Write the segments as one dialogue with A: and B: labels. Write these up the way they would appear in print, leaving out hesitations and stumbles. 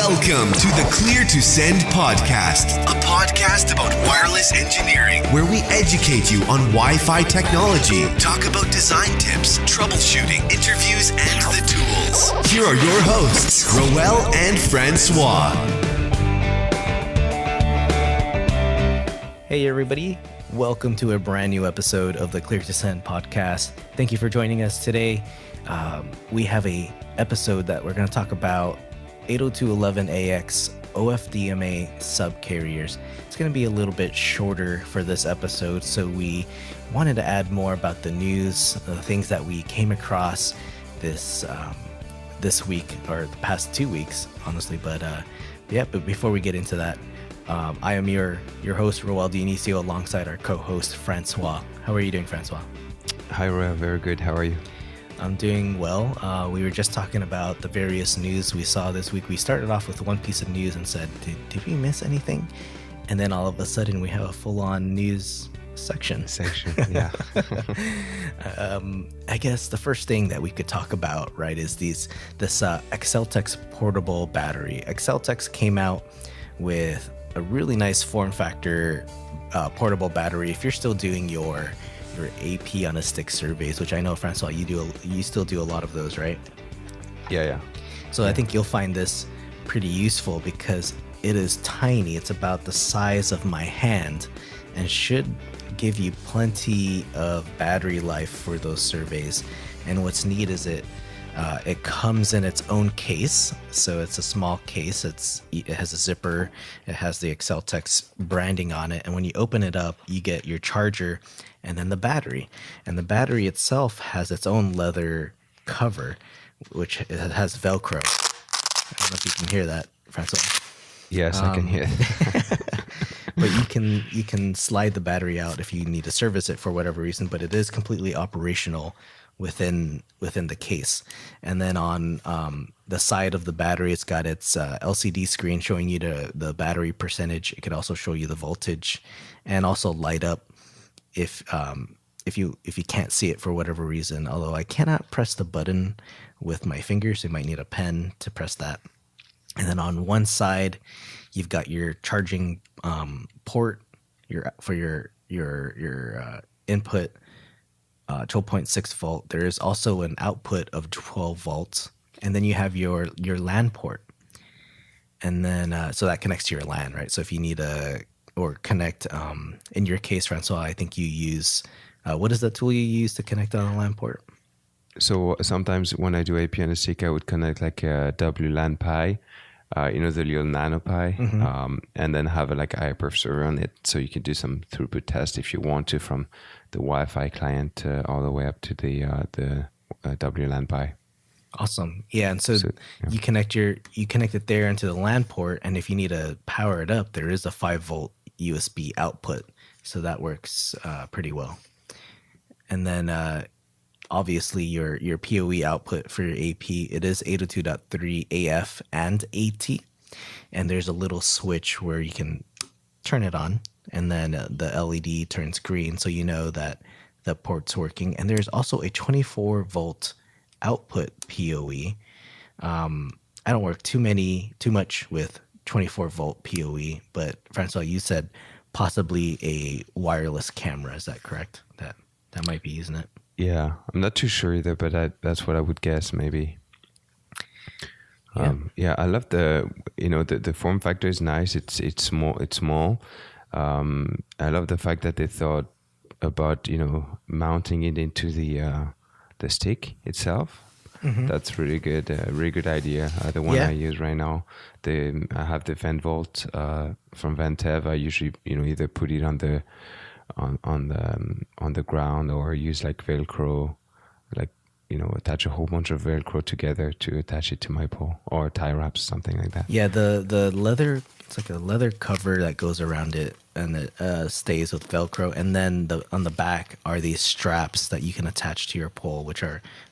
A: Welcome to the Clear to Send podcast, a podcast about wireless engineering, where we educate you on Wi-Fi technology, talk about design tips, troubleshooting, interviews, and the tools. Here are your hosts, Roel and François.
B: Hey everybody, welcome to a brand new episode of the Clear to Send podcast. Thank you for joining us today. We have a episode that we're going to talk about 802.11ax OFDMA Subcarriers. It's going to be a little bit shorter for this episode, so we wanted to add more about the news, the things that we came across this week, or the past 2 weeks, honestly. But before we get into that, I am your host, Roel Dionisio, alongside our co-host, François. How are you doing, François?
C: Hi, Roel. Very good. How are you?
B: I'm doing well. We were just talking about the various news we saw this week. We started off with one piece of news and said, did we miss anything? And then all of a sudden we have a full-on news section.
C: Yeah.
B: I guess the first thing that we could talk about, right, is this Exceltex portable battery. Exceltex came out with a really nice form factor portable battery. If you're still doing your AP on a stick surveys, which I know, François, you still do a lot of those, right?
C: Yeah.
B: So I think you'll find this pretty useful because it is tiny. It's about the size of my hand and should give you plenty of battery life for those surveys. And what's neat is it comes in its own case. So it's a small case. It has a zipper. It has the Exceltex branding on it. And when you open it up, you get your charger and then the battery. And the battery itself has its own leather cover, which it has Velcro. I don't know if you can hear that, François.
C: Yes, I can hear it.
B: But you can slide the battery out if you need to service it for whatever reason, but it is completely operational within the case. And then on the side of the battery, it's got its LCD screen showing you the battery percentage. It could also show you the voltage and also light up if you can't see it for whatever reason. Although I cannot press the button with my fingers, you might need a pen to press that. And then on one side, you've got your charging port for your input. 12.6 volt. There is also an output of 12 volts, and then you have your LAN port, and then so that connects to your LAN, right? So if you need connect, in your case, François, I think you use what is the tool you use to connect on a LAN port?
C: So sometimes when I do AP on a stick, I would connect like a WLAN Pi, the little nano Pi, and then have a hyperv server on it, so you can do some throughput test if you want to from the Wi-Fi client all the way up to the WLAN Pi.
B: Awesome. Yeah, and so you connect it there into the LAN port, and if you need to power it up, there is a 5-volt USB output, so that works pretty well. And then obviously your PoE output for your AP, it is 802.3 AF and AT, and there's a little switch where you can turn it on, and then the LED turns green, so you know that the port's working. And there's also a 24 volt output PoE. I don't work too much with 24 volt PoE, but François, you said possibly a wireless camera. Is that correct? That might be, isn't it?
C: Yeah, I'm not too sure either, but that's what I would guess, maybe.
B: Yeah,
C: I love the form factor is nice. It's small. I love the fact that they thought about mounting it into the stick itself. Mm-hmm. That's really good. Really good idea. The one I use right now, I have the Venvolt from Ventev. I usually either put it on the ground or use Velcro, attach a whole bunch of Velcro together to attach it to my pole, or tie wraps, something like that.
B: Yeah, the leather, it's like a leather cover that goes around it, and it stays with Velcro. And then on the back are these straps that you can attach to your pole, which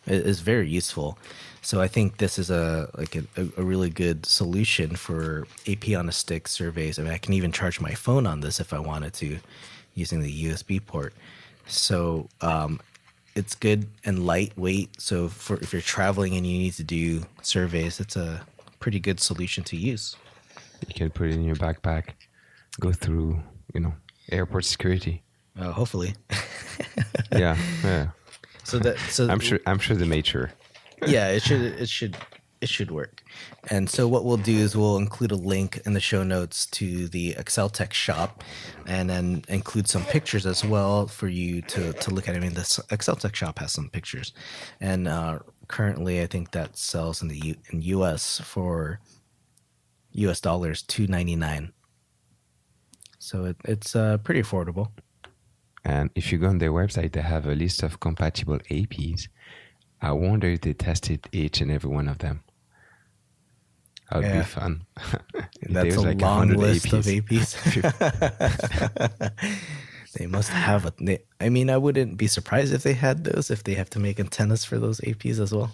B: is very useful. So I think this is a really good solution for AP on a stick surveys. I mean, I can even charge my phone on this if I wanted to, using the USB port. So it's good and lightweight. So if you're traveling and you need to do surveys, it's a pretty good solution to use.
C: You can put it in your backpack, go through, airport security.
B: Hopefully.
C: Yeah.
B: So
C: I'm sure they made sure.
B: Yeah, it should work. And so what we'll do is we'll include a link in the show notes to the ExcelTech shop, and then include some pictures as well for you to look at. I mean, this ExcelTech shop has some pictures, and currently I think that sells in US for US dollars $299. So it's pretty affordable.
C: And if you go on their website, they have a list of compatible APs. I wonder if they tested each and every one of them. That would be fun.
B: That's a like long list of APs. They must have I mean, I wouldn't be surprised if they had those, if they have to make antennas for those APs as well.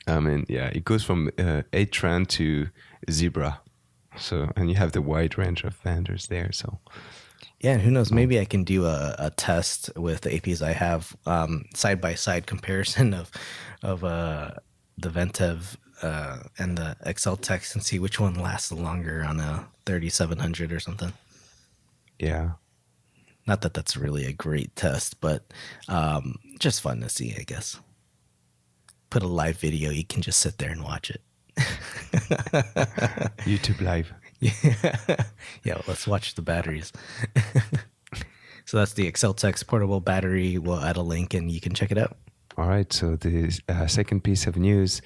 C: I mean, yeah, it goes from 8-trend to Zebra. So, and you have the wide range of vendors there. So,
B: yeah, and who knows? Maybe I can do a test with the APs I have, side by side comparison of the Ventev and the ExcelTech, and see which one lasts longer on a 3700 or something.
C: Yeah.
B: Not that that's really a great test, but just fun to see, I guess. Put a live video, you can just sit there and watch it.
C: YouTube live.
B: Yeah, well, let's watch the batteries. So that's the ExcelTech portable battery. We'll add a link and you can check it out.
C: All right. So the second piece of news,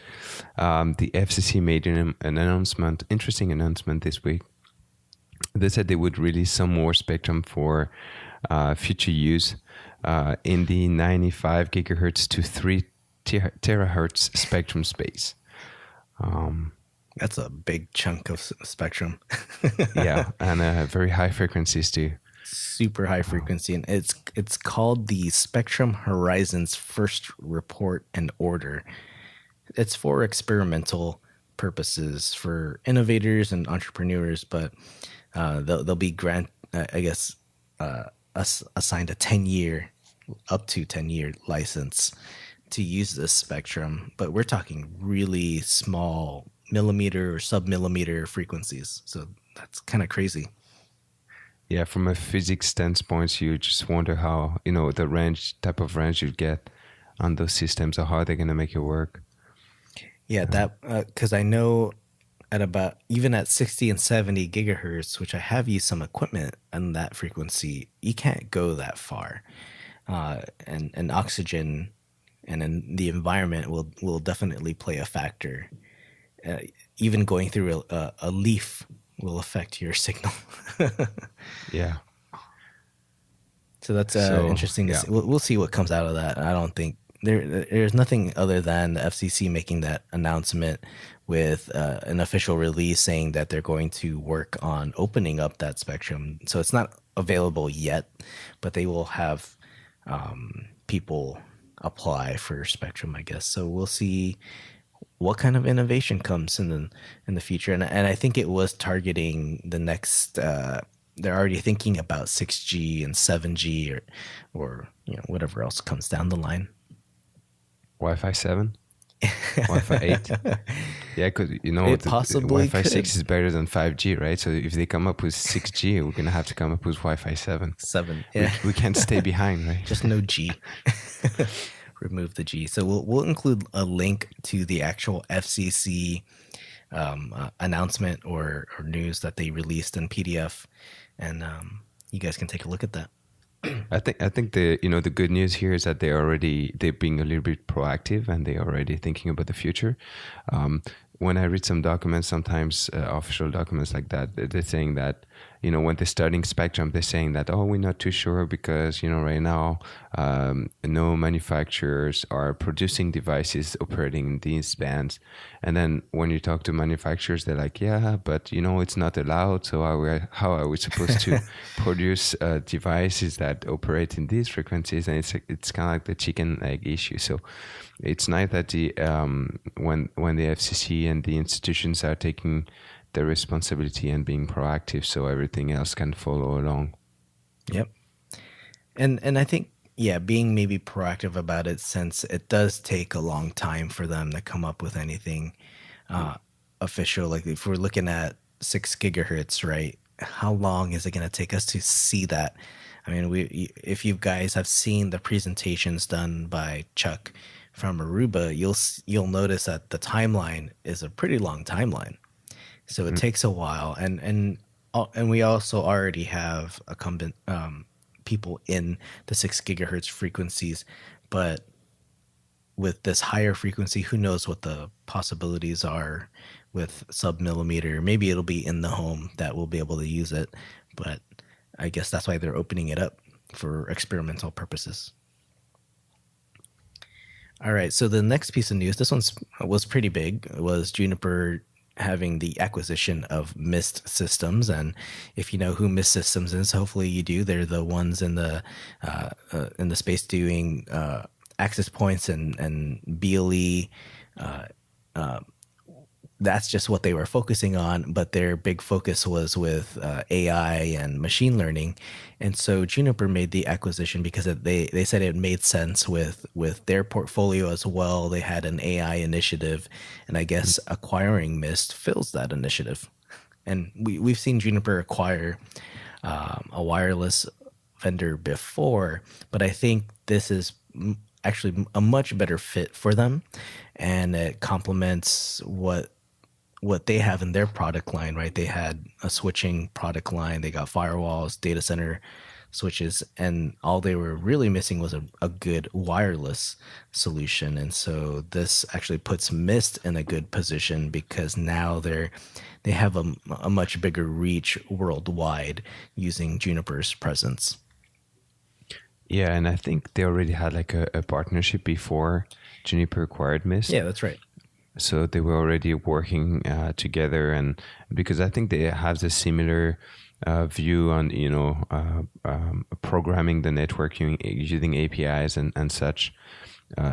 C: the FCC made an announcement, interesting announcement this week. They said they would release some more spectrum for future use in the 95 gigahertz to 3 terahertz spectrum space.
B: That's a big chunk of spectrum.
C: Yeah, and very high frequencies too.
B: Super high frequency, and it's called the Spectrum Horizons First Report and Order. It's for experimental purposes for innovators and entrepreneurs, but they'll be assigned a 10-year, up to 10-year license to use this spectrum. But we're talking really small millimeter or sub-millimeter frequencies, so that's kind of crazy.
C: Yeah, from a physics standpoint, you just wonder how, the type of range you get on those systems, or how they're going to make it work.
B: Yeah, that because I know even at 60 and 70 gigahertz, which I have used some equipment on that frequency, you can't go that far. And oxygen and in the environment will definitely play a factor. Even going through a leaf will affect your signal.
C: Yeah.
B: So that's interesting to see. We'll see what comes out of that. I don't think there's nothing other than the FCC making that announcement with an official release saying that they're going to work on opening up that spectrum. So it's not available yet, but they will have people apply for spectrum, I guess. So we'll see what kind of innovation comes in the future. And I think it was targeting the next. They're already thinking about 6G and 7G or whatever else comes down the line.
C: Wi-Fi 7, Wi-Fi 8. Yeah, because Wi-Fi 6 is better than 5G, right? So if they come up with 6G, we're gonna have to come up with Wi-Fi 7.
B: Yeah.
C: We can't stay behind, right?
B: Just no G. Remove the G. So we'll include a link to the actual FCC announcement or news that they released in PDF, and you guys can take a look at that.
C: I think the good news here is that they're being a little bit proactive, and they're already thinking about the future. When I read some documents, sometimes official documents like that, they're saying that when they're studying spectrum, they're saying that we're not too sure because right now no manufacturers are producing devices operating in these bands. And then when you talk to manufacturers, they're like, yeah, but it's not allowed. So how are we supposed to produce devices that operate in these frequencies? And it's kind of like the chicken egg issue. So it's nice that when the FCC and the institutions are taking the responsibility and being proactive, so everything else can follow along.
B: Yep. And I think being maybe proactive about it, since it does take a long time for them to come up with anything. official, like if we're looking at 6 gigahertz, right? How long is it going to take us to see that? I mean, if you guys have seen the presentations done by Chuck from Aruba, you'll notice that the timeline is a pretty long timeline. So it takes a while, and we also already have incumbent people in the 6 gigahertz frequencies, but with this higher frequency, who knows what the possibilities are with sub-millimeter. Maybe it'll be in the home that we'll be able to use it, but I guess that's why they're opening it up for experimental purposes. All right, so the next piece of news, this was pretty big, was Juniper having the acquisition of Mist Systems. And if you know who Mist Systems is, hopefully you do. They're the ones in the space doing access points and BLE. That's just what they were focusing on, but their big focus was with AI and machine learning. And so Juniper made the acquisition because they said it made sense with their portfolio as well. They had an AI initiative, and I guess acquiring Mist fills that initiative. And we've seen Juniper acquire a wireless vendor before, but I think this is actually a much better fit for them, and it complements what they have in their product line, right? They had a switching product line, they got firewalls, data center switches, and all they were really missing was a good wireless solution. And so this actually puts Mist in a good position because now they have a much bigger reach worldwide using Juniper's presence.
C: Yeah, and I think they already had like a partnership before Juniper acquired Mist.
B: Yeah, that's right.
C: So they were already working together, and because I think they have the similar view on programming the network using APIs and such.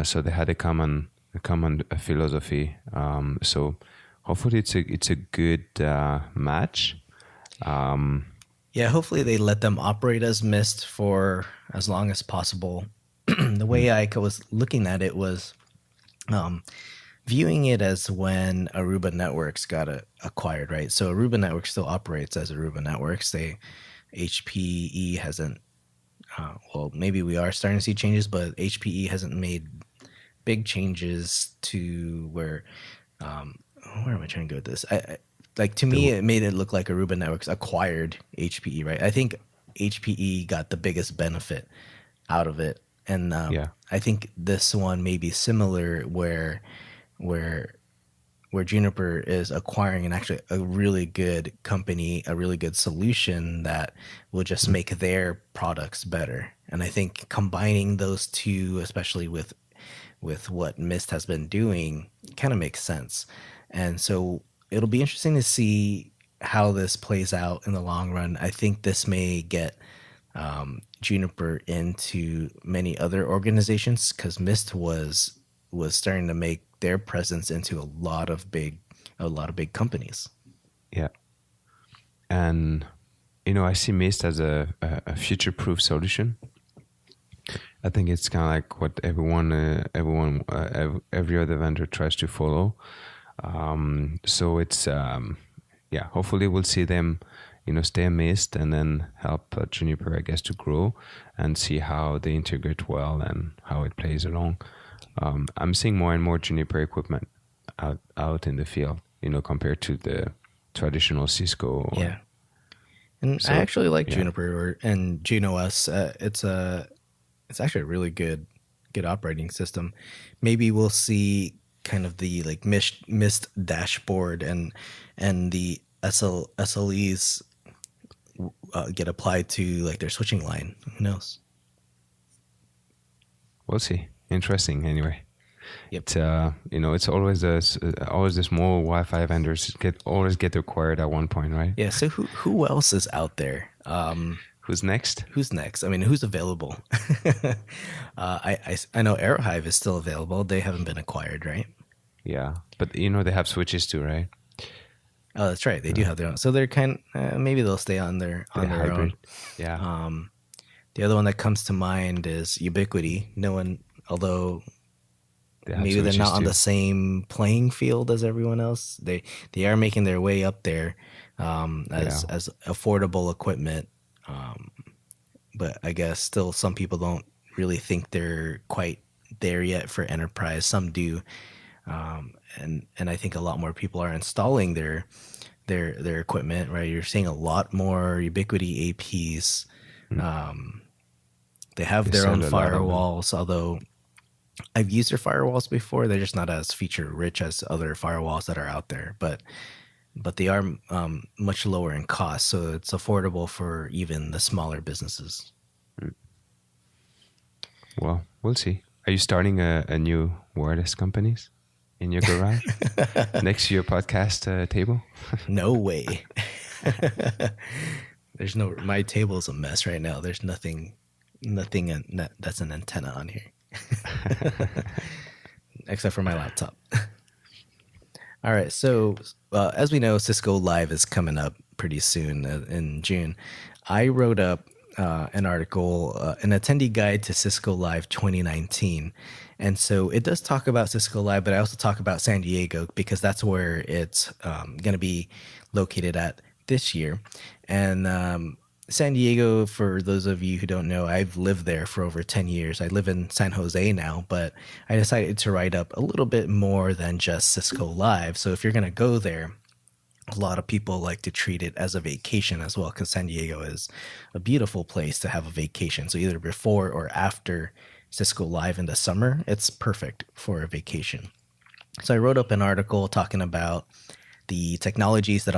C: So they had a common philosophy. So hopefully it's a good match.
B: Yeah, hopefully they let them operate as Mist for as long as possible. The way I was looking at it was viewing it as when Aruba Networks got acquired, right? So Aruba Networks still operates as Aruba Networks. HPE hasn't, well, maybe we are starting to see changes, but HPE hasn't made big changes to where am I trying to go with this? To me, it made it look like Aruba Networks acquired HPE, right? I think HPE got the biggest benefit out of it. And I think this one may be similar where Juniper is acquiring a really good company, a really good solution that will just make their products better. And I think combining those two, especially with what Mist has been doing, kind of makes sense. And so it'll be interesting to see how this plays out in the long run. I think this may get Juniper into many other organizations because Mist was starting to make their presence into a lot of big companies.
C: Yeah, and I see Mist as a future-proof solution. I think it's kind of like what every other vendor tries to follow. So it's hopefully we'll see them stay Mist and then help Juniper, I guess, to grow and see how they integrate well and how it plays along. I'm seeing more and more Juniper equipment out in the field, compared to the traditional Cisco.
B: Yeah, and I actually like Juniper and GNOS. It's actually a really good operating system. Maybe we'll see kind of the like Mist dashboard and the SLEs get applied to like their switching line. Who knows?
C: We'll see. Interesting. Anyway,
B: yep.
C: It's always the small Wi-Fi vendors always get acquired at one point, right?
B: Yeah. So who else is out there?
C: Who's next?
B: I mean, who's available? I know Aerohive is still available. They haven't been acquired, right?
C: Yeah, but they have switches too, right?
B: Oh, that's right. They do have their own. So they're maybe they'll stay on their hybrid. Own.
C: Yeah.
B: The other one that comes to mind is Ubiquity. No one, although maybe they're not on the same playing field as everyone else. They are making their way up there as affordable equipment. But I guess still some people don't really think they're quite there yet for enterprise. Some do. And I think a lot more people are installing their equipment, right? You're seeing a lot more Ubiquity APs. They have their own firewalls, although I've used their firewalls before. They're just not as feature rich as other firewalls that are out there, but they are much lower in cost, so it's affordable for even the smaller businesses.
C: Well, we'll see. Are you starting a new wireless companies in your garage next to your podcast table?
B: No way. There's no. My table's a mess right now. There's nothing that's an antenna on here, except for my laptop. All right. So as we know, Cisco Live is coming up pretty soon in June. I wrote up an article, an attendee guide to Cisco Live 2019. And so it does talk about Cisco Live, but I also talk about San Diego because that's where it's going to be located at this year. And San Diego, for those of you who don't know, I've lived there for over 10 years. I live in San Jose now, but I decided to write up a little bit more than just Cisco Live. So if you're going to go there, a lot of people like to treat it as a vacation as well, because San Diego is a beautiful place to have a vacation. So either before or after Cisco Live in the summer, it's perfect for a vacation. So I wrote up an article talking about the technologies that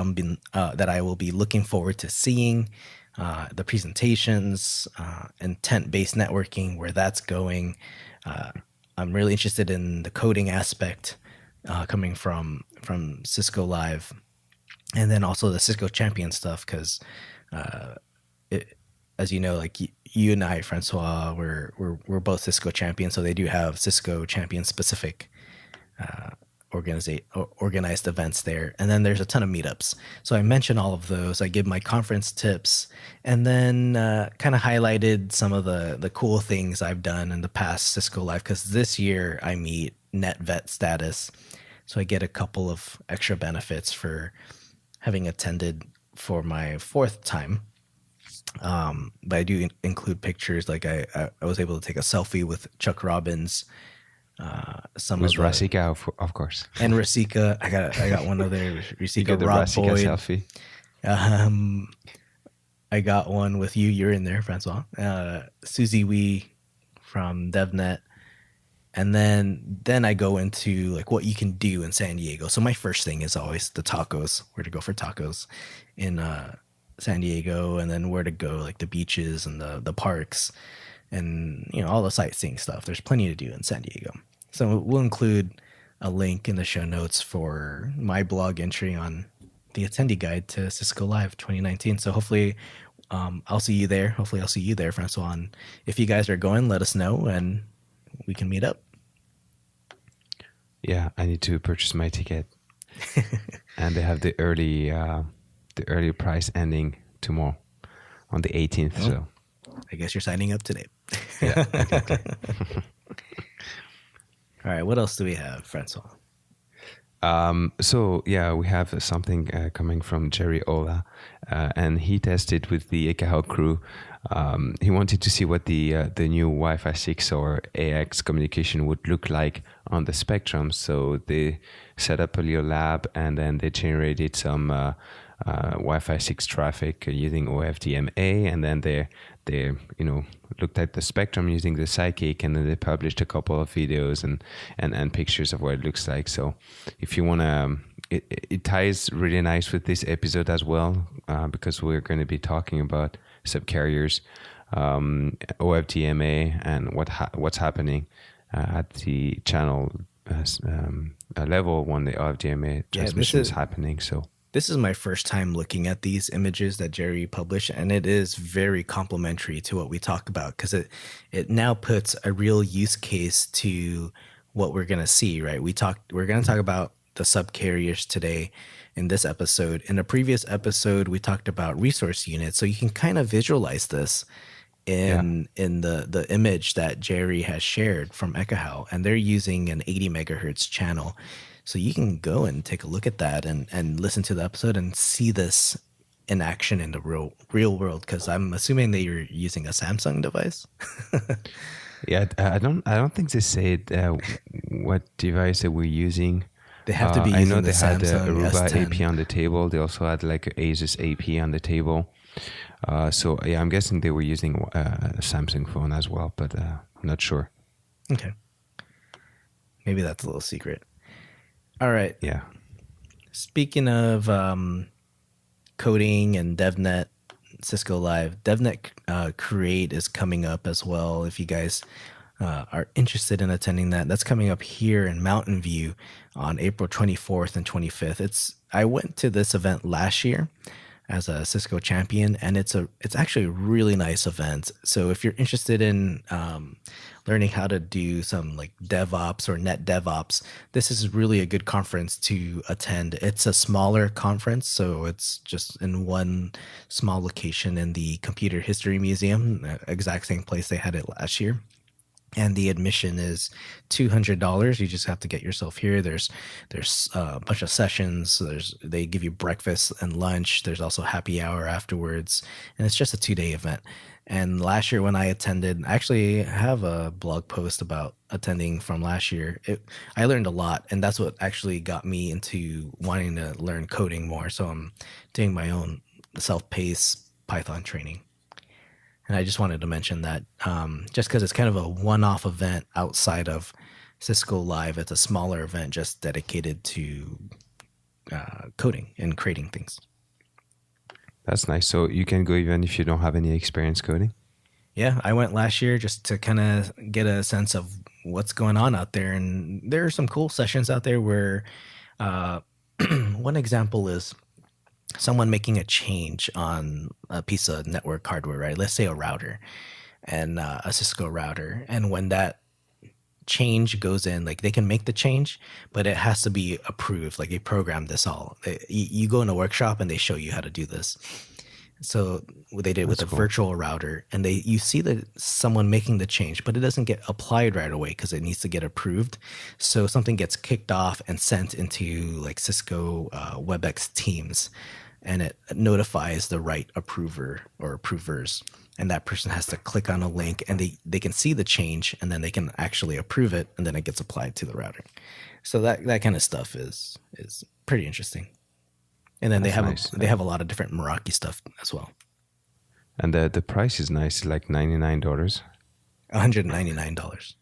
B: that I will be looking forward to seeing, the presentations, intent-based networking, where that's going. I'm really interested in the coding aspect coming from Cisco Live. And then also the Cisco Champion stuff, because as you know, like you and I, François, we're both Cisco Champions, so they do have Cisco Champion specific organized events there. And then there's a ton of meetups. So I mention all of those. I give my conference tips, and then kind of highlighted some of the cool things I've done in the past Cisco Live, because this year I meet NetVet status, so I get a couple of extra benefits for having attended for my fourth time. But I do include pictures. Like I was able to take a selfie with Chuck Robbins.
C: Rasika, of course.
B: And Rasika. I got one of their Rasika,
C: the
B: Rob
C: Rasika
B: Boyd.
C: selfie.
B: I got one with you. You're in there, François. Susie Wee from DevNet. And then I go into like what you can do in San Diego. So my first thing is always the tacos, where to go for tacos in San Diego, and then where to go, like the beaches and the parks, and all the sightseeing stuff. There's plenty to do in San Diego. So we'll include a link in the show notes for my blog entry on the attendee guide to Cisco Live 2019. So hopefully I'll see you there. Hopefully I'll see you there, François. And if you guys are going, let us know and we can meet up.
C: Yeah, I need to purchase my ticket. And they have the early price ending tomorrow on the 18th. Oh, so
B: I guess you're signing up today.
C: Yeah, exactly.
B: All right, what else do we have, François?
C: So yeah, we have something coming from Jerry Ola, and he tested with the Ekahau crew. He wanted to see what the new Wi-Fi 6 or AX communication would look like on the spectrum. So they set up a little lab, and then they generated some Wi-Fi 6 traffic using OFDMA, and then they looked at the spectrum using the Psychic, and then they published a couple of videos and pictures of what it looks like. So if you want to, it ties really nice with this episode as well, because we're going to be talking about subcarriers, OFDMA, and what's happening at the channel level when the OFDMA transmission is happening. So
B: this is my first time looking at these images that Jerry published, and it is very complementary to what we talk about, because it now puts a real use case to what we're going to see, right? We're going to talk about the subcarriers today in this episode. In a previous episode, we talked about resource units, so you can kind of visualize this in the image that Jerry has shared from Ekahau, and they're using an 80 megahertz channel. So you can go and take a look at that and listen to the episode and see this in action in the real world, because I'm assuming that you're using a Samsung device.
C: Yeah, I don't think they said what device that we're using.
B: They have to be using
C: I know
B: the
C: they had
B: Samsung
C: a Aruba
B: S10.
C: AP on the table. They also had like an Asus AP on the table. So yeah, I'm guessing they were using a Samsung phone as well, but I'm not sure.
B: Okay. Maybe that's a little secret. All right.
C: Yeah.
B: Speaking of coding and DevNet, Cisco Live, DevNet Create is coming up as well. If you guys are interested in attending that, that's coming up here in Mountain View on April 24th and 25th. I went to this event last year as a Cisco champion, and it's actually a really nice event. So if you're interested in learning how to do some like DevOps or Net DevOps, this is really a good conference to attend. It's a smaller conference, so it's just in one small location in the Computer History Museum, exact same place they had it last year. And the admission is $200. You just have to get yourself here. There's a bunch of sessions. They give you breakfast and lunch. There's also happy hour afterwards, and it's just a 2-day event. And last year when I attended, I actually have a blog post about attending from last year. I learned a lot, and that's what actually got me into wanting to learn coding more. So I'm doing my own self-paced Python training. And I just wanted to mention that just because it's kind of a one-off event outside of Cisco Live, it's a smaller event just dedicated to coding and creating things.
C: That's nice. So you can go even if you don't have any experience coding?
B: Yeah, I went last year just to kind of get a sense of what's going on out there. And there are some cool sessions out there where one example is someone making a change on a piece of network hardware, right? Let's say a router and a Cisco router. And when that change goes in, like they can make the change, but it has to be approved. Like they program this all. You go in a workshop and they show you how to do this. So what they did with a virtual router, and you see that someone making the change, but it doesn't get applied right away because it needs to get approved. So something gets kicked off and sent into like Cisco WebEx Teams, and it notifies the right approver or approvers. And that person has to click on a link, and they can see the change, and then they can actually approve it, and then it gets applied to the router. So that kind of stuff is pretty interesting. And then they have a lot of different Meraki stuff as well.
C: And the price is nice, like $99.
B: $199.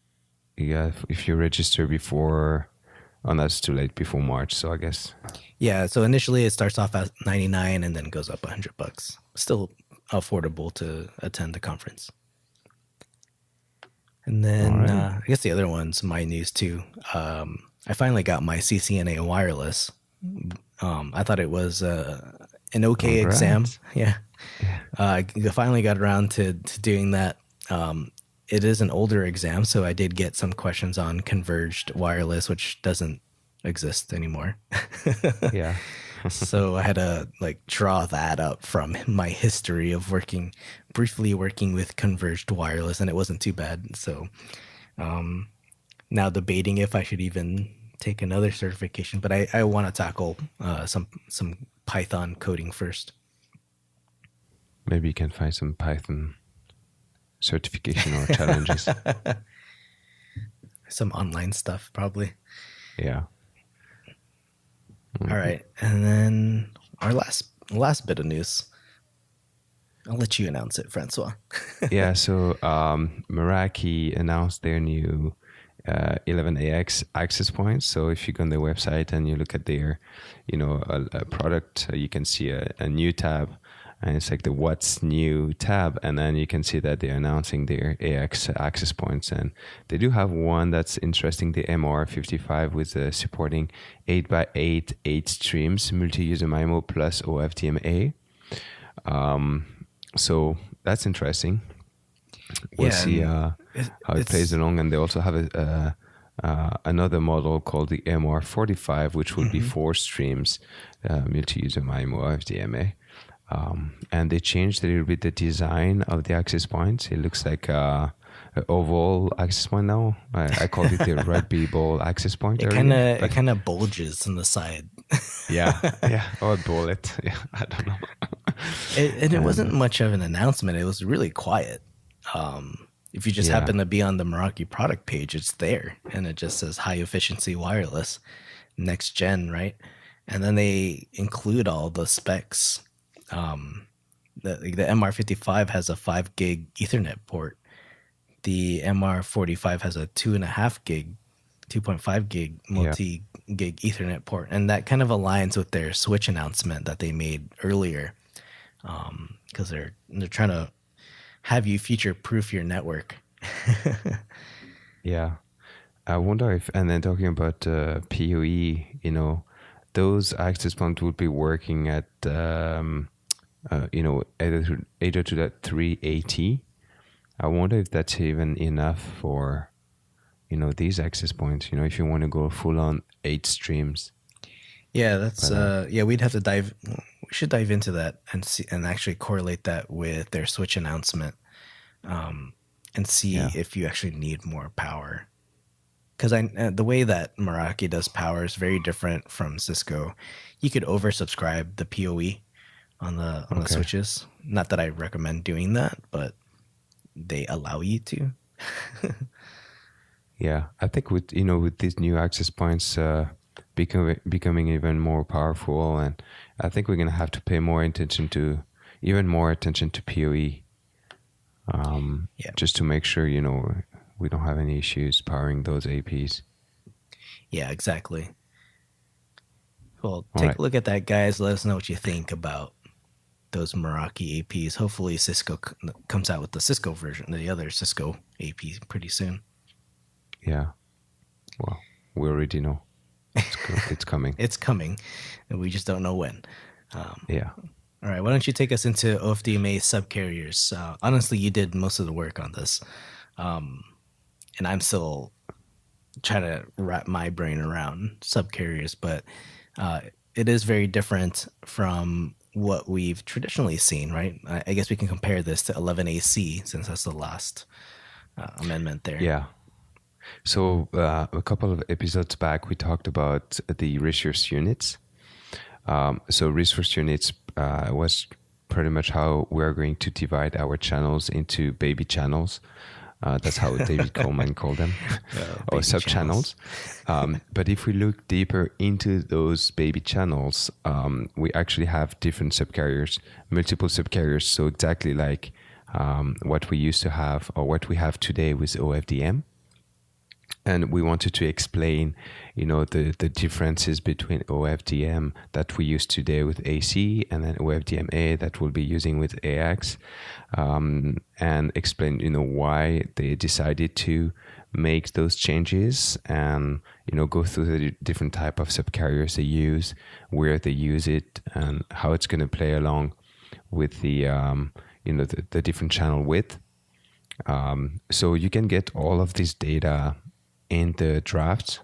C: Yeah, if you register before, that's too late, before March. So I guess.
B: Yeah. So initially it starts off at $99 and then goes up $100. Still affordable to attend the conference. And then I guess the other one's my news too. I finally got my CCNA wireless. I thought it was an okay exam. Yeah. I finally got around to doing that. It is an older exam, so I did get some questions on converged wireless, which doesn't exist anymore.
C: Yeah.
B: So I had to like draw that up from my history of briefly working with converged wireless, and it wasn't too bad. So now debating if I should even take another certification, but I want to tackle some Python coding first.
C: Maybe you can find some Python certification or challenges.
B: Some online stuff, probably.
C: Yeah.
B: All right, and then our last bit of news. I'll let you announce it, François.
C: Yeah. So Meraki announced their new 11AX access points. So if you go on their website and you look at their, a product, you can see a new tab, and it's like the what's new tab. And then you can see that they're announcing their AX access points. And they do have one that's interesting, the MR55 with supporting 8x8 8 streams, multi-user MIMO plus OFDMA. So that's interesting. We'll see how it plays along. And they also have another model called the MR45, which will be 4 streams, multi-user MIMO, OFDMA. And they changed a little bit the design of the access points. It looks like an oval access point now. I called it the rugby ball access point.
B: It kind of bulges on the side.
C: Yeah, or a bullet. Yeah, I don't know.
B: It wasn't much of an announcement. It was really quiet. If you just happen to be on the Meraki product page, it's there, and it just says high efficiency wireless, next gen, right? And then they include all the specs. The MR55 has a 5 gig Ethernet port. The MR45 has a 2.5 gig multi-gig Ethernet port, and that kind of aligns with their switch announcement that they made earlier, because they're trying to have you future-proof your network.
C: Yeah, I wonder if, and then talking about PoE, those access points would be working at either to that 380. I wonder if that's even enough for these access points. If you want to go full on 8 streams.
B: Yeah, that's we'd have to we should dive into that and see, and actually correlate that with their switch announcement, and see if you actually need more power. Because the way that Meraki does power is very different from Cisco. You could oversubscribe the PoE on the switches. Not that I recommend doing that, but they allow you to.
C: Yeah, I think with these new access points becoming even more powerful, and I think we're gonna have to pay more attention to PoE, just to make sure we don't have any issues powering those APs.
B: Yeah, exactly. Well, take a look at that, guys. Let us know what you think about those Meraki APs. Hopefully Cisco comes out with the Cisco version, the other Cisco AP, pretty soon.
C: Yeah. Well, we already know. It's coming.
B: It's coming, and we just don't know when.
C: Yeah.
B: All right, why don't you take us into OFDMA subcarriers? Honestly, you did most of the work on this, and I'm still trying to wrap my brain around subcarriers, but it is very different from what we've traditionally seen, right? I guess we can compare this to 11AC, since that's the last amendment there.
C: Yeah. So a couple of episodes back, we talked about the resource units. So resource units was pretty much how we're going to divide our channels into baby channels. That's how David Coleman called them, or sub-channels. But if we look deeper into those baby channels, we actually have different subcarriers, multiple subcarriers. So exactly like what we used to have, or what we have today with OFDM. And we wanted to explain, the differences between OFDM that we use today with AC, and then OFDMA that we'll be using with AX, and explain, why they decided to make those changes, and go through the different type of subcarriers they use, where they use it, and how it's going to play along with the the different channel width. So you can get all of this data in the drafts.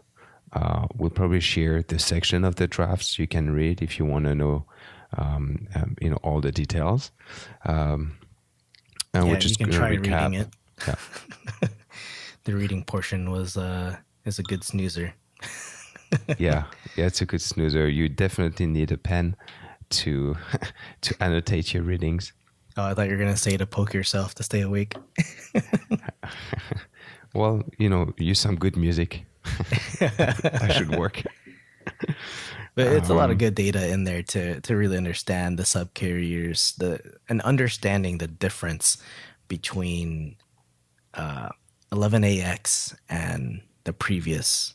C: We'll probably share the section of the drafts you can read if you want to know, all the details. And we're just going to recap.
B: Reading it.
C: Yeah.
B: The reading portion is a good snoozer.
C: yeah, it's a good snoozer. You definitely need a pen to annotate your readings.
B: Oh, I thought you were going to say to poke yourself to stay awake.
C: Well, use some good music. That should work.
B: But it's a lot of good data in there to really understand the subcarriers, and understanding the difference between 11AX and the previous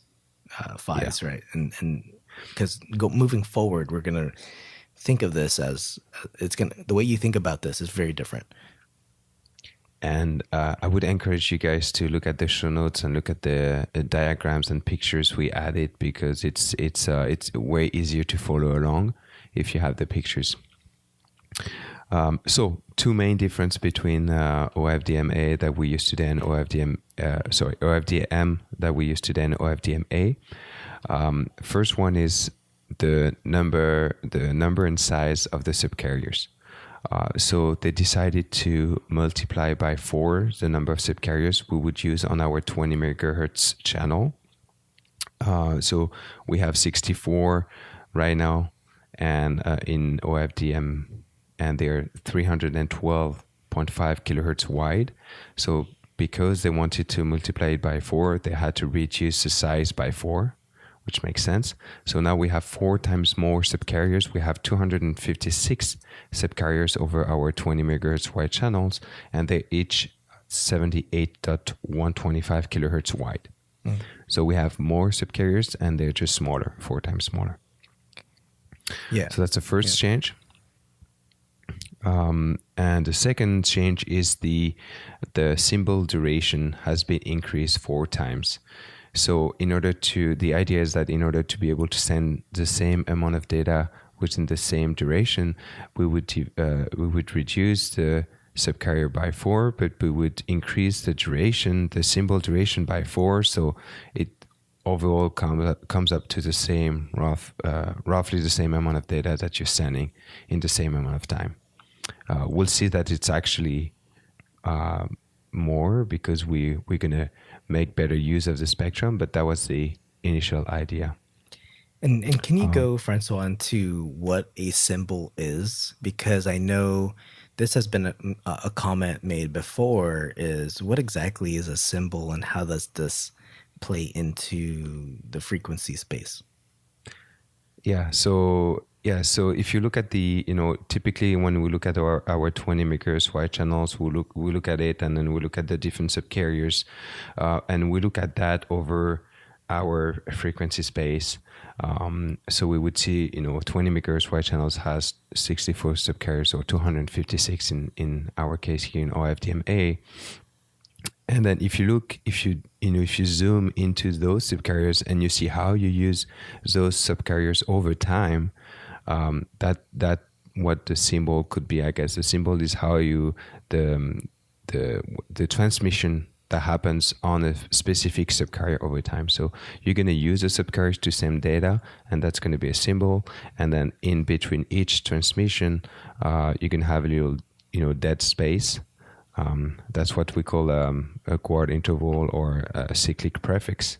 B: PHYs, right? And because moving forward, we're gonna think of this as the way you think about this is very different.
C: And I would encourage you guys to look at the show notes and look at the diagrams and pictures we added, because it's way easier to follow along if you have the pictures. So 2 main difference between OFDMA that we use today and OFDM that we use today and OFDMA. First one is the number and size of the subcarriers. So they decided to multiply by 4 the number of subcarriers we would use on our 20 megahertz channel. So we have 64 right now, and in OFDM, and they're 312.5 kilohertz wide. So because they wanted to multiply it by 4, they had to reduce the size by 4, which makes sense. So now we have 4 times more subcarriers. We have 256 subcarriers over our 20 megahertz wide channels, and they're each 78.125 kilohertz wide. So we have more subcarriers, and they're just smaller, 4 times smaller.
B: Yeah.
C: So that's the first change. And the second change is the symbol duration has been increased 4 times. So the idea is that in order to be able to send the same amount of data within the same duration, we would reduce the subcarrier by 4, but we would increase the symbol duration by 4. So it overall comes up to the same roughly the same amount of data that you're sending in the same amount of time. We'll see that it's actually more because we're going to make better use of the spectrum, but that was the initial idea.
B: And can you go, François, into what a symbol is? Because I know this has been a comment made before, is what exactly is a symbol and how does this play into the frequency space?
C: So if you look at typically when we look at our 20 megahertz wide channels, we look at it, and then we look at the different subcarriers, and we look at that over our frequency space. So we would see, 20 megahertz wide channels has 64 subcarriers, or 256 in our case here in OFDMA. And then if you zoom into those subcarriers and you see how you use those subcarriers over time, that what the symbol could be. I guess the symbol is how the transmission that happens on a specific subcarrier over time. So you're going to use the subcarriers to send data, and that's going to be a symbol. And then in between each transmission, you can have a little, dead space. That's what we call a guard interval or a cyclic prefix.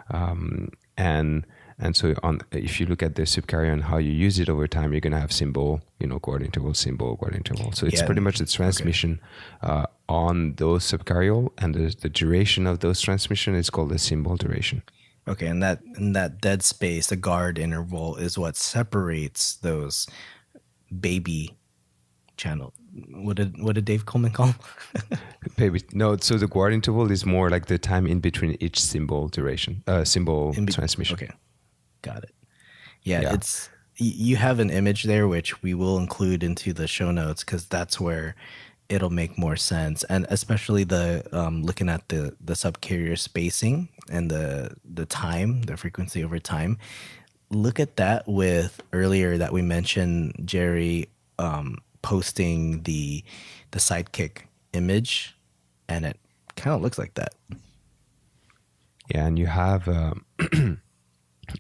C: And so if you look at the subcarrier and how you use it over time, you're going to have symbol, guard interval, symbol, guard interval. So it's pretty much the transmission on those subcarrier, and the duration of those transmission is called the symbol duration.
B: Okay, and that dead space, the guard interval, is what separates those baby channel. What did Dave Coleman call?
C: No, so the guard interval is more like the time in between each symbol duration, transmission.
B: Okay, got it. Yeah, it's you have an image there which we will include into the show notes because that's where it'll make more sense, and especially the looking at the subcarrier spacing and the time, the frequency over time. Look at that with earlier that we mentioned Jerry posting the sidekick image, and it kind of looks like that.
C: Yeah, and you have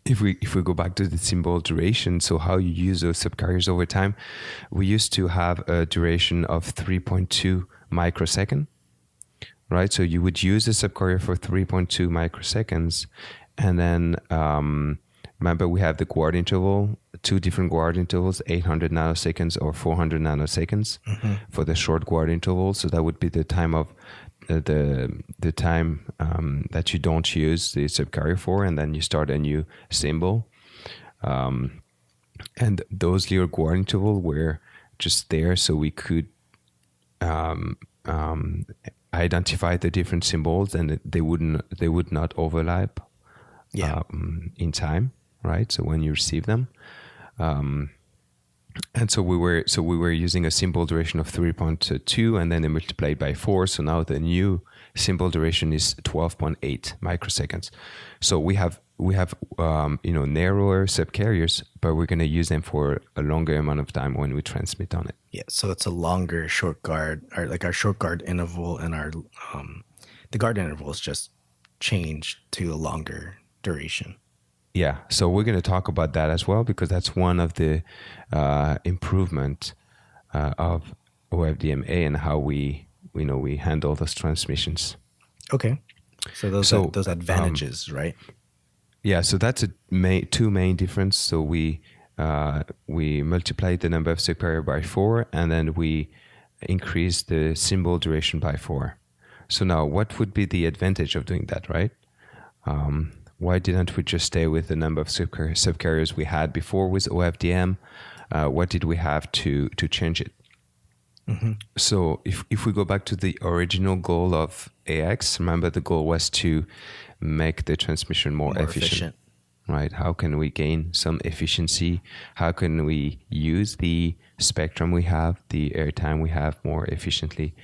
C: if we go back to the symbol duration, so how you use those subcarriers over time, we used to have a duration of 3.2 microsecond, right? So you would use the subcarrier for 3.2 microseconds, and then remember we have the guard interval, 2 different guard intervals, 800 nanoseconds or 400 nanoseconds for the short guard interval. So that would be the time of the time that you don't use the subcarrier for, and then you start a new symbol. And those little guard intervals were just there so we could identify the different symbols, and they would not overlap in time, right? So when you receive them. And so we were using a symbol duration of 3.2, and then they multiplied by 4. So now the new symbol duration is 12.8 microseconds. So we have narrower subcarriers, but we're going to use them for a longer amount of time when we transmit on it.
B: Yeah, so it's a longer short guard, or like our short guard interval, and our the guard interval is just changed to a longer duration.
C: Yeah, so we're going to talk about that as well, because that's one of the improvement of OFDMA and how we handle those transmissions.
B: Okay. So those advantages, right?
C: Yeah. So that's two main difference. So we multiply the number of subcarrier by 4, and then we increase the symbol duration by 4. So now, what would be the advantage of doing that, right? Why didn't we just stay with the number of subcarriers we had before with OFDM? What did we have to change it? Mm-hmm. So if we go back to the original goal of AX, remember the goal was to make the transmission more efficient. Right? How can we gain some efficiency? How can we use the spectrum we have, the airtime we have more efficiently?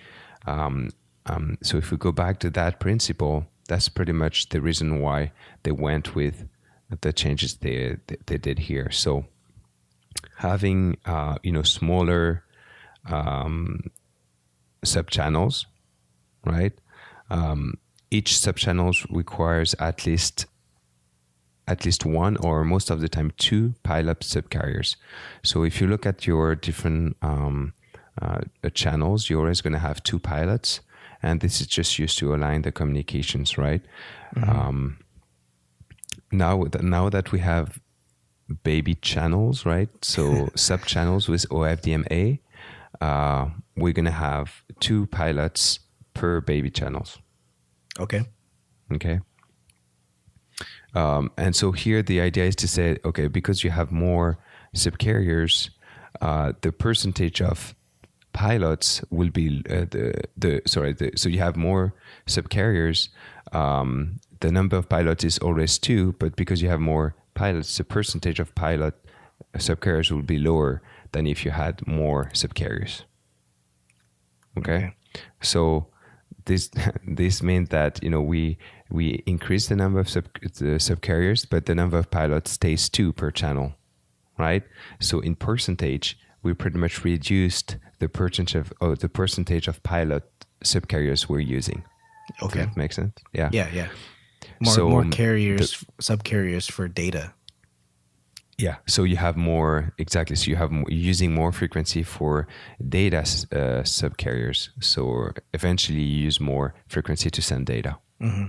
C: So if we go back to that principle, that's pretty much the reason why they went with the changes they did here. So having smaller subchannels, right? Each subchannel requires at least one, or most of the time 2 pilot subcarriers. So if you look at your different channels, you're always going to have 2 pilots, and this is just used to align the communications, right? Mm-hmm. Now that we have baby channels, right? So sub-channels with OFDMA, we're going to have 2 pilots per baby channels.
B: Okay.
C: And so here the idea is to say, okay, because you have more subcarriers, the percentage of pilots will be so you have more subcarriers. The number of pilots is always 2, but because you have more pilots, the percentage of pilot subcarriers will be lower than if you had more subcarriers. Okay. So this means that we increase the number of subcarriers, but the number of pilots stays 2 per channel, right? So in percentage, we pretty much reduced the percentage of pilot subcarriers we're using.
B: Okay,
C: does that make sense? Yeah.
B: Yeah. More carriers, subcarriers for data.
C: Yeah, so you have more, exactly. So you're using more frequency for data subcarriers. So eventually you use more frequency to send data. Mm-hmm.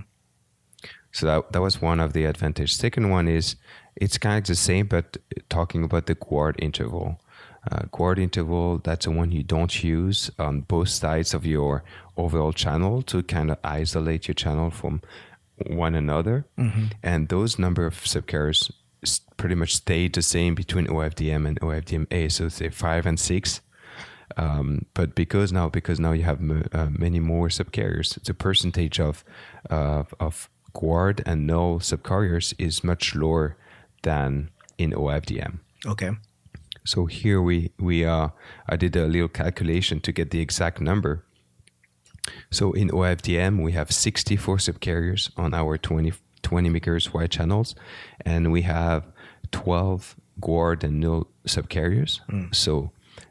C: So that was one of the advantages. Second one is it's kind of the same, but talking about the quad interval. Quad interval, that's the one you don't use on both sides of your overall channel to kind of isolate your channel from one another. Mm-hmm. And those number of subcarriers pretty much stayed the same between OFDM and OFDMA, so say 5 and 6. But because now you have many more subcarriers, the percentage of quad and null subcarriers is much lower than in OFDM.
B: Okay.
C: So here I did a little calculation to get the exact number. So in OFDM we have 64 subcarriers on our 20 megahertz wide channels, and we have 12 guard and null subcarriers. So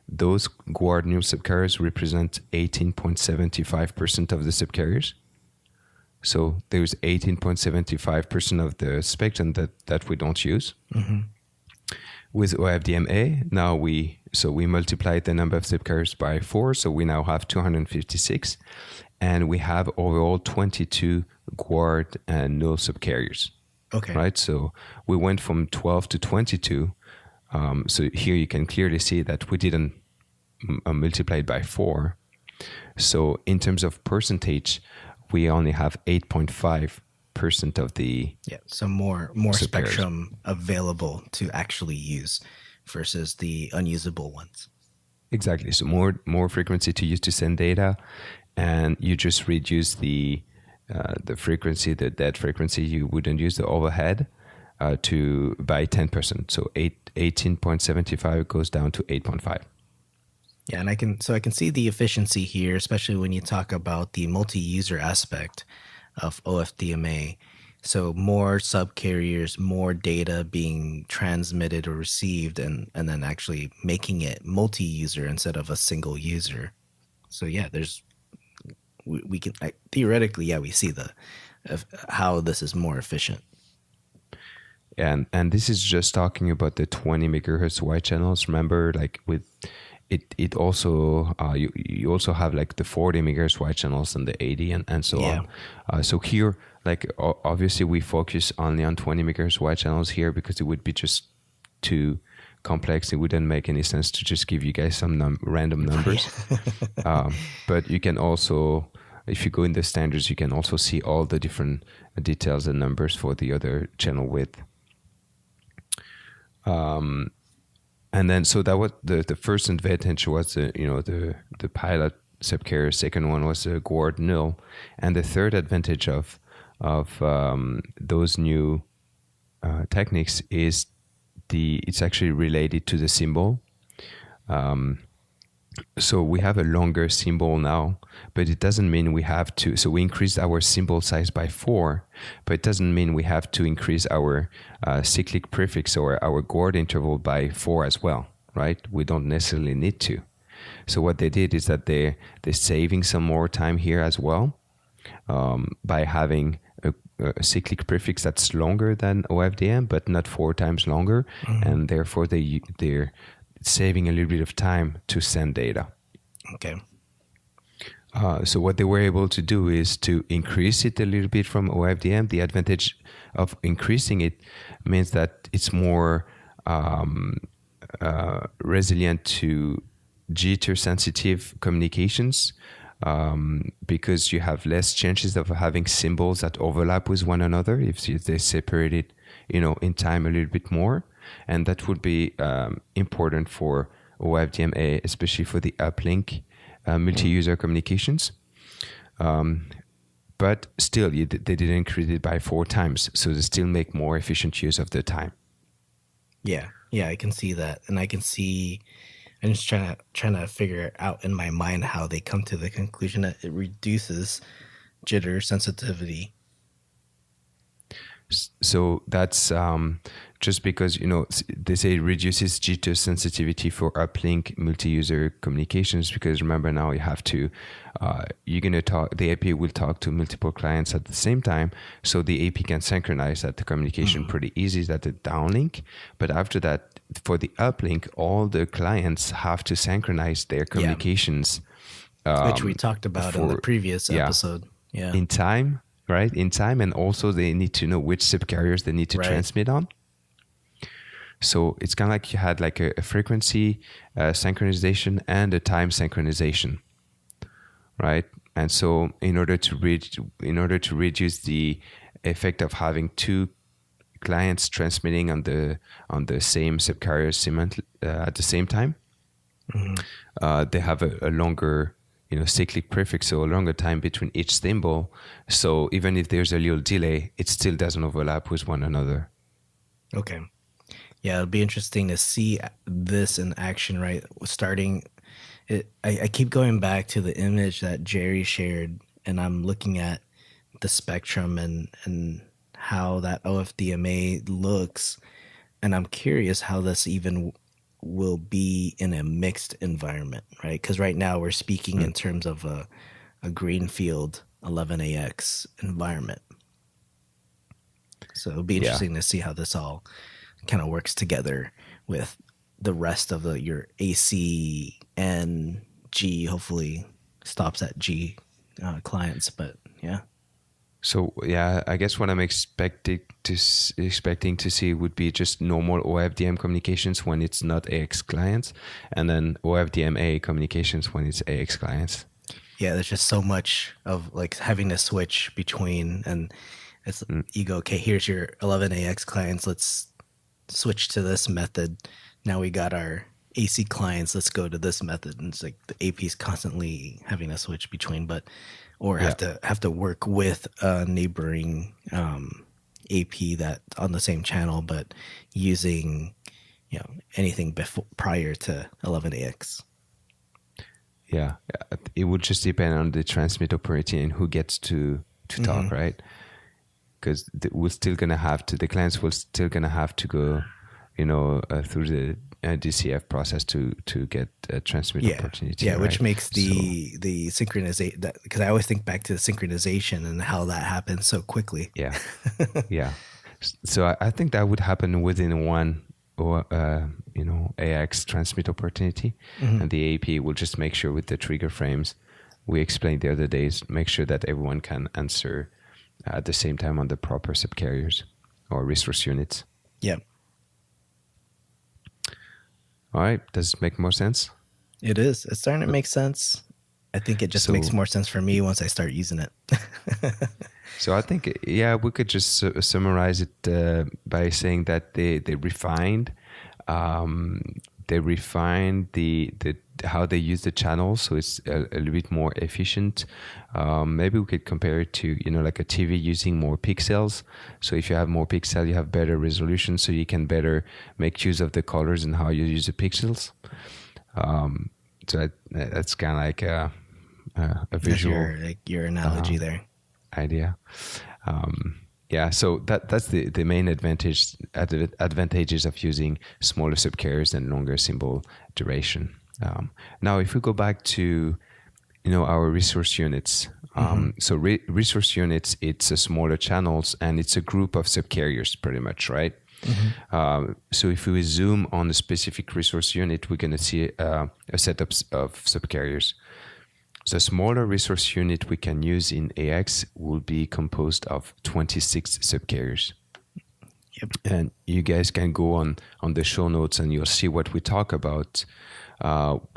C: those guard null subcarriers represent 18.75% of the subcarriers. So there's 18.75% of the spectrum that we don't use. Mm-hmm. With OFDMA, now we multiplied the number of subcarriers by 4, so we now have 256, and we have overall 22 guard and null subcarriers.
B: Okay.
C: Right, so we went from 12 to 22. So here you can clearly see that we didn't multiply it by 4. So in terms of percentage, we only have 8.5% of the
B: so more spectrum available to actually use versus the unusable ones.
C: Exactly. So more frequency to use to send data, and you just reduce the frequency, the dead frequency you wouldn't use, the overhead, by 10%. So 18.75 goes down to 8.5.
B: Yeah, and I can see the efficiency here, especially when you talk about the multi-user aspect of OFDMA. So more subcarriers, more data being transmitted or received, and then actually making it multi-user instead of a single user. So yeah, we can theoretically, we see how this is more efficient.
C: And this is just talking about the 20 megahertz wide channels. Remember, like it also you also have like the 40 megahertz wide channels and the 80 and so on. So here, like obviously we focus only on 20 megahertz wide channels here because it would be just too complex. It wouldn't make any sense to just give you guys some random numbers. But you can also, if you go in the standards, you can also see all the different details and numbers for the other channel width. And then, so that was the first advantage was the pilot subcarrier. Second one was the Guard null, and the third advantage of those new techniques is it's actually related to the symbol. So we have a longer symbol now, but it doesn't mean we have to. So we increased our symbol size by 4, but it doesn't mean we have to increase our cyclic prefix or our Guard interval by 4 as well, right? We don't necessarily need to. So what they did is that they're saving some more time here as well by having a cyclic prefix that's longer than OFDM, but not 4 times longer, and therefore they're saving a little bit of time to send data.
B: Okay.
C: So what they were able to do is to increase it a little bit from OFDM. The advantage of increasing it means that it's more resilient to jitter sensitive communications, because you have less chances of having symbols that overlap with one another if they separate it, in time a little bit more. And that would be important for OFDMA, especially for the uplink multi-user communications. But still, they didn't increase it by 4 times, so they still make more efficient use of the time.
B: Yeah, I can see that, and I'm just trying to figure out in my mind how they come to the conclusion that it reduces jitter sensitivity.
C: So that's just because, they say it reduces jitter sensitivity for uplink multi-user communications, because remember now you have to, the AP will talk to multiple clients at the same time. So the AP can synchronize that communication pretty easy at the downlink. But after that, for the uplink, all the clients have to synchronize their communications.
B: Which we talked about in the previous episode. Yeah.
C: In time. Right, in time, and also they need to know which subcarriers they need to transmit on. So it's kind of like you had like a frequency synchronization and a time synchronization, right? And so in order to reduce the effect of having 2 clients transmitting on the same subcarrier at the same time, they have a longer cyclic prefix, so a longer time between each symbol. So even if there's a little delay, it still doesn't overlap with one another.
B: Okay. Yeah, it'll be interesting to see this in action, right? I keep going back to the image that Jerry shared, and I'm looking at the spectrum and how that OFDMA looks, and I'm curious how this even will be in a mixed environment, right? Because right now we're speaking in terms of a greenfield 11AX environment. So it'll be interesting to see how this all kind of works together with the rest of your AC and G, hopefully stops at G clients, but yeah.
C: So I guess what I'm expecting to see would be just normal OFDM communications when it's not AX clients, and then OFDMA communications when it's AX clients.
B: Yeah, there's just so much of like having to switch between, and it's you go, okay, here's your 11AX clients, let's switch to this method. Now we got our AC clients, let's go to this method, and it's like the AP is constantly having to switch between, have to work with a neighboring AP that on the same channel, but using anything prior to 11AX.
C: Yeah, it would just depend on the transmit operator and who gets to talk, right? Because we're still gonna have to. The clients will still gonna have to go, through the DCF process to get a transmit opportunity.
B: Yeah, which makes the synchronization, because I always think back to the synchronization and how that happens so quickly.
C: Yeah. So I think that would happen within one AX transmit opportunity, and the API will just make sure with the trigger frames we explained the other days, make sure that everyone can answer at the same time on the proper subcarriers or resource units.
B: Yeah.
C: All right. Does it make more sense?
B: It is. It's starting to make sense. I think it just makes more sense for me once I start using it.
C: So I think, we could just summarize it by saying that they refined the how they use the channel, so it's a little bit more efficient. Maybe we could compare it to like a TV using more pixels. So if you have more pixels, you have better resolution, so you can better make use of the colors and how you use the pixels. So that's kind of like a visual,
B: your analogy there.
C: Idea. So that's the main advantages of using smaller subcarriers and longer symbol duration. Now, if we go back to our resource units, so resource units, it's a smaller channels and it's a group of subcarriers, pretty much, right? So if we zoom on a specific resource unit, we're going to see a set of subcarriers. The smaller resource unit we can use in AX will be composed of 26 subcarriers.
B: Yep.
C: And you guys can go on the show notes and you'll see what we talk about.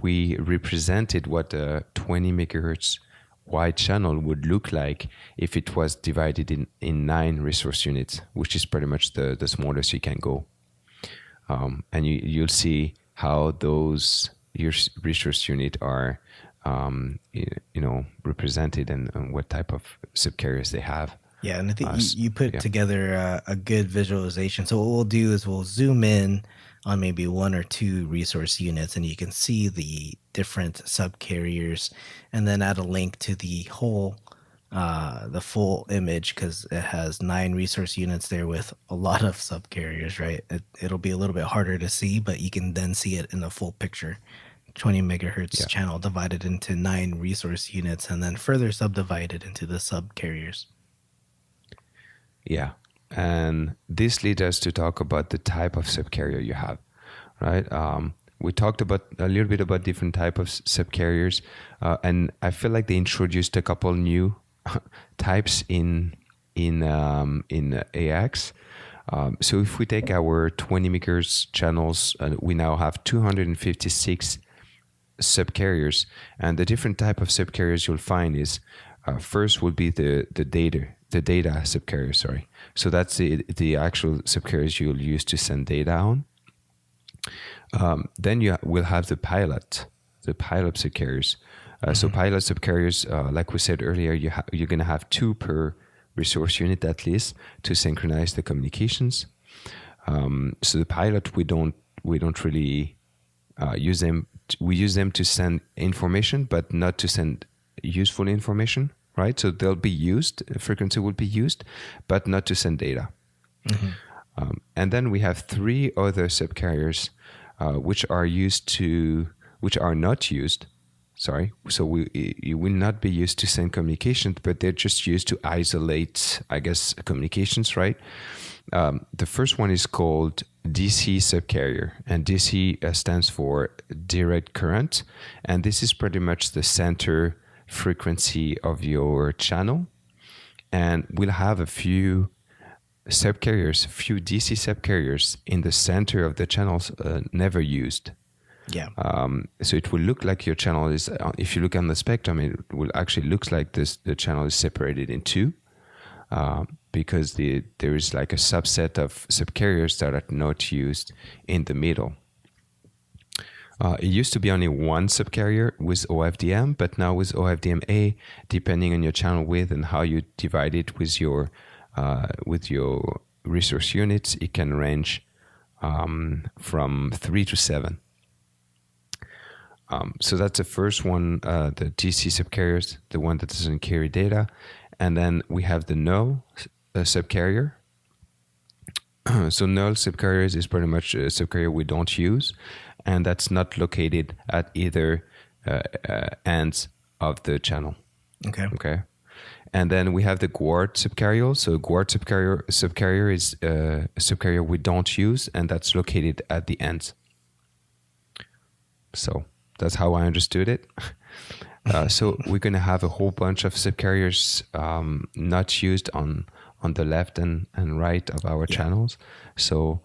C: We represented what a 20 megahertz wide channel would look like if it was divided in 9 resource units, which is pretty much the smallest you can go. And you'll see how those resource units are represented and what type of subcarriers they have.
B: Yeah, and I think you put together a good visualization. So what we'll do is we'll zoom in on maybe 1 or 2 resource units, and you can see the different subcarriers, and then add a link to the whole, the full image, because it has 9 resource units there with a lot of subcarriers, right? It'll be a little bit harder to see, but you can then see it in the full picture. 20 megahertz channel divided into 9 resource units and then further subdivided into the subcarriers.
C: Yeah. And this leads us to talk about the type of subcarrier you have, right? We talked about a little bit about different type of subcarriers, and I feel like they introduced a couple new types in AX. So if we take our 20 megahertz channels, we now have 256 subcarriers, and the different type of subcarriers you'll find is first will be the data subcarrier. Sorry, so that's the actual subcarriers you'll use to send data on. Then you will have the pilot subcarriers. So pilot subcarriers, like we said earlier, you're going to have 2 per resource unit at least to synchronize the communications. So the pilot we don't really use them. We use them to send information, but not to send useful information, right? So they'll be used, frequency will be used, but not to send data. And then we have 3 other subcarriers, which are not used. Sorry. So you will not be used to send communications, but they're just used to isolate, I guess, communications, right? The first one is called DC subcarrier, and DC stands for direct current, and this is pretty much the center frequency of your channel, and we'll have a few subcarriers, few DC subcarriers in the center of the channels never used.
B: Yeah.
C: So it will look like your channel is, if you look on the spectrum, it will actually look like the channel is separated in 2. Because there is like a subset of subcarriers that are not used in the middle. It used to be only 1 subcarrier with OFDM, but now with OFDMA, depending on your channel width and how you divide it with your resource units, it can range from 3 to 7. So that's the first one, the DC subcarriers, the one that doesn't carry data. And then we have the null subcarrier. So null subcarriers is pretty much a subcarrier we don't use, and that's not located at either ends of the channel.
B: Okay.
C: And then we have the guard subcarrier. So guard subcarrier is a subcarrier we don't use, and that's located at the ends. So that's how I understood it. So we're going to have a whole bunch of subcarriers not used on the left and right of our channels. So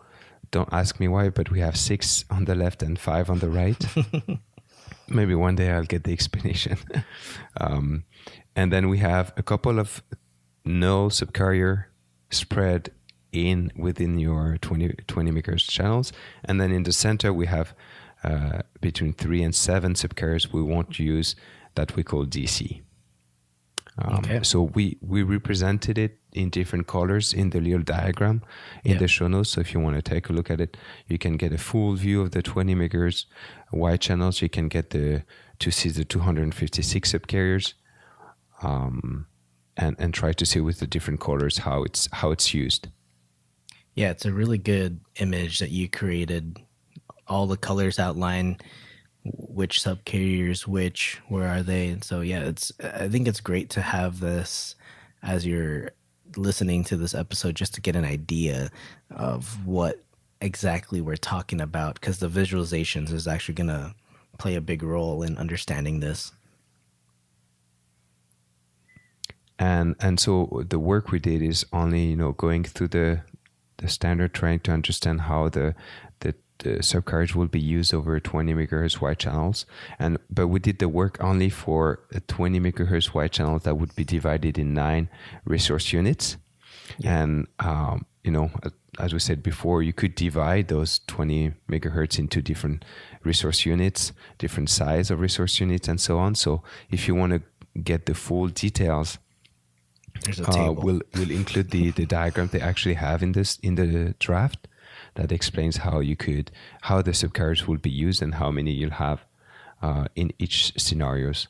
C: don't ask me why, but we have 6 on the left and 5 on the right. Maybe one day I'll get the explanation. And then we have a couple of no subcarrier spread within your 20 megahertz channels. And then in the center, we have between 3 and 7 subcarriers we won't use that we call DC. So we represented it in different colors in the little diagram in the show notes. So if you want to take a look at it, you can get a full view of the 20 megahertz wide channels. You can get to see the 256 subcarriers, and try to see with the different colors how it's used.
B: Yeah, it's a really good image that you created. All the colors outline which subcarriers, where are they? And so I think it's great to have this as you're listening to this episode, just to get an idea of what exactly we're talking about, because the visualizations is actually going to play a big role in understanding this.
C: And so the work we did is only going through the standard, trying to understand how the subcarriers will be used over 20 megahertz wide channels, but we did the work only for a 20 megahertz wide channel that would be divided in 9 resource units. And as we said before, you could divide those 20 megahertz into different resource units, different size of resource units, and so on. So if you want to get the full details,
B: there's a table.
C: We'll include the diagram they actually have in the draft that explains how the subcarriers will be used and how many you'll have in each scenarios.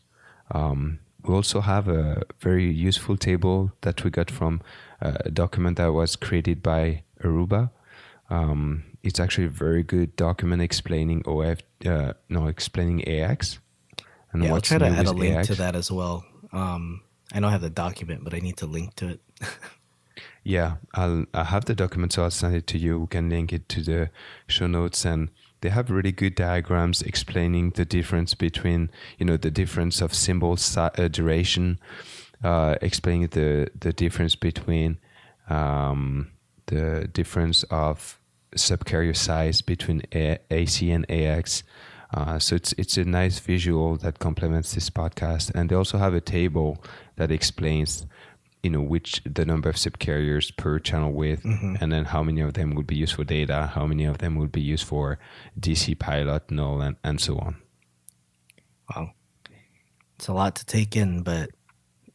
C: We also have a very useful table that we got from a document that was created by Aruba. It's actually a very good document explaining explaining AX. And
B: I'll try to add a link
C: AX.
B: to that as well. I don't have the document, but I need to link to it.
C: Yeah, I have the document, so I'll send it to you. We can link it to the show notes, and they have really good diagrams explaining the difference between, the difference of symbol duration, explaining the difference between the difference of subcarrier size between AC and AX. So it's a nice visual that complements this podcast, and they also have a table that explains the number of subcarriers per channel width, and then how many of them would be used for data, how many of them would be used for DC pilot, null, and so on.
B: Wow. It's a lot to take in, but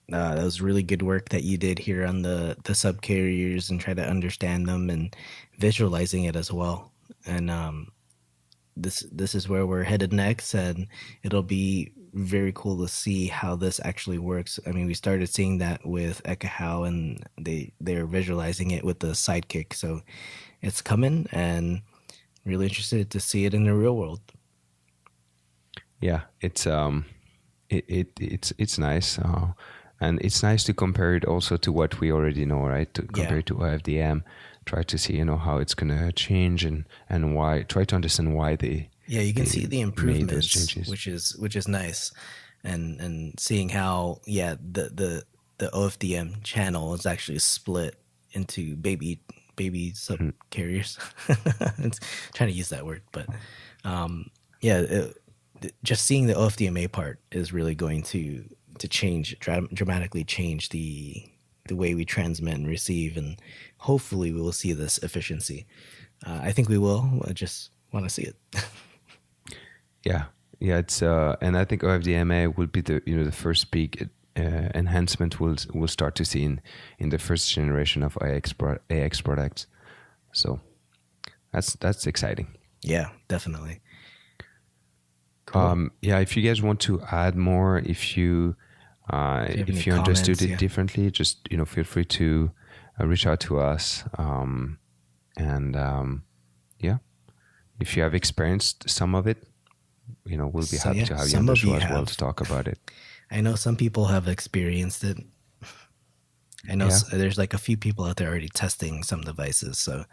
B: that was really good work that you did here on the subcarriers and try to understand them and visualizing it as well. And this is where we're headed next, and it'll be very cool to see how this actually works. I mean, we started seeing that with Ekahau, and they're visualizing it with the Sidekick. So it's coming, and really interested to see it in the real world.
C: Yeah, it's it's nice, and it's nice to compare it also to what we already know, right? To compare it to OFDM, try to see how it's gonna change and why. Try to understand why they.
B: Yeah, you can see the improvements, which is nice, and seeing how the OFDM channel is actually split into baby subcarriers. It's trying to use that word, but just seeing the OFDMA part is really going to dramatically change the way we transmit and receive, and hopefully we will see this efficiency. I think we will. I just want to see it.
C: Yeah, it's and I think OFDMA will be the first big enhancement we'll start to see in the first generation of AX products. So that's exciting.
B: Yeah, definitely.
C: Cool. If you guys want to add more, if you understood it differently, just feel free to reach out to us. If you have experienced some of it, we'll be happy to have you on the show as well to talk about it.
B: I know some people have experienced it. I know
C: Yeah.
B: there's like a few people out there already testing some devices, so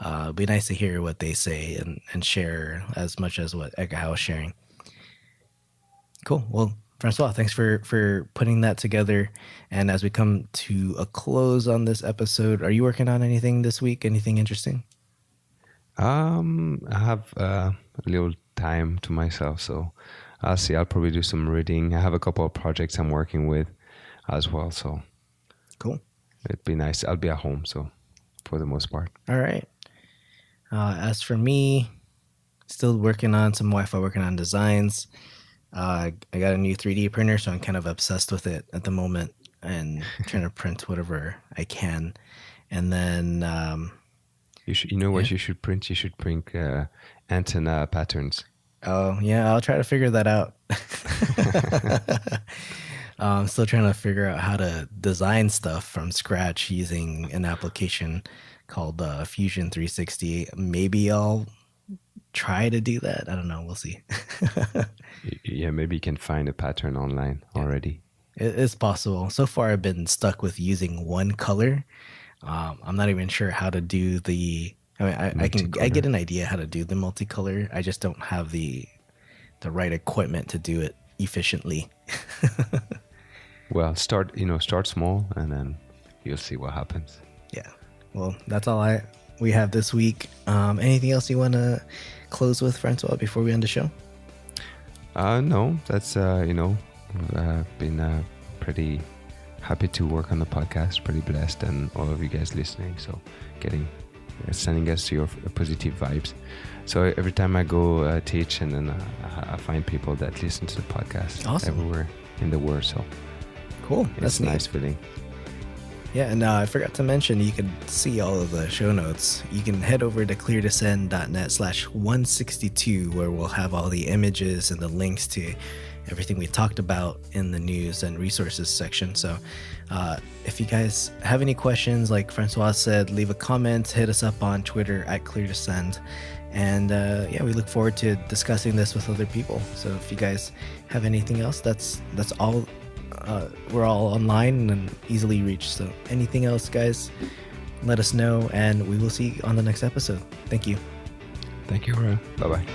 B: it'd be nice to hear what they say and share as much as what Ekahau is sharing. Cool. Well, François, thanks for putting that together. And as we come to a close on this episode, are you working on anything this week? Anything interesting?
C: I have a little time to myself, so I'll see. I'll probably do some reading. I have a couple of projects I'm working with as well, so
B: Cool.
C: it'd be nice. I'll be at home, so for the most part.
B: All right. As for me, still working on some Wi-Fi, working on designs. I got a new 3D printer, so I'm kind of obsessed with it at the moment and trying to print whatever I can. And then
C: You know what you should print? You should print antenna patterns.
B: oh yeah, I'll try to figure that out. I'm still trying to figure out how to design stuff from scratch using an application called Fusion 360. Maybe I'll try to do that. I don't know. We'll see.
C: Yeah, maybe you can find a pattern online already.
B: It's possible. So far, I've been stuck with using one color. I'm not even sure how to do the. I mean, I get an idea how to do the multicolor. I just don't have the right equipment to do it efficiently.
C: Well, start small, and then you'll see what happens.
B: Yeah. Well, that's all we have this week. Anything else you want to close with, François, before we end the show?
C: No, that's been pretty happy to work on the podcast. Pretty blessed, and all of you guys listening. So, sending us your positive vibes. So every time I go teach, and then I find people that listen to the podcast everywhere in the world. So
B: cool.
C: That's a nice feeling.
B: Yeah, and I forgot to mention, you can see all of the show notes. You can head over to cleardescend.net/162, where we'll have all the images and the links to everything we talked about in the news and resources section. So if you guys have any questions, like François said, leave a comment, hit us up on Twitter @cleardescend. And we look forward to discussing this with other people. So if you guys have anything else, that's all. We're all online and easily reached. So anything else, guys, let us know, and we will see you on the next episode. Thank you.
C: Thank you. Bye-bye.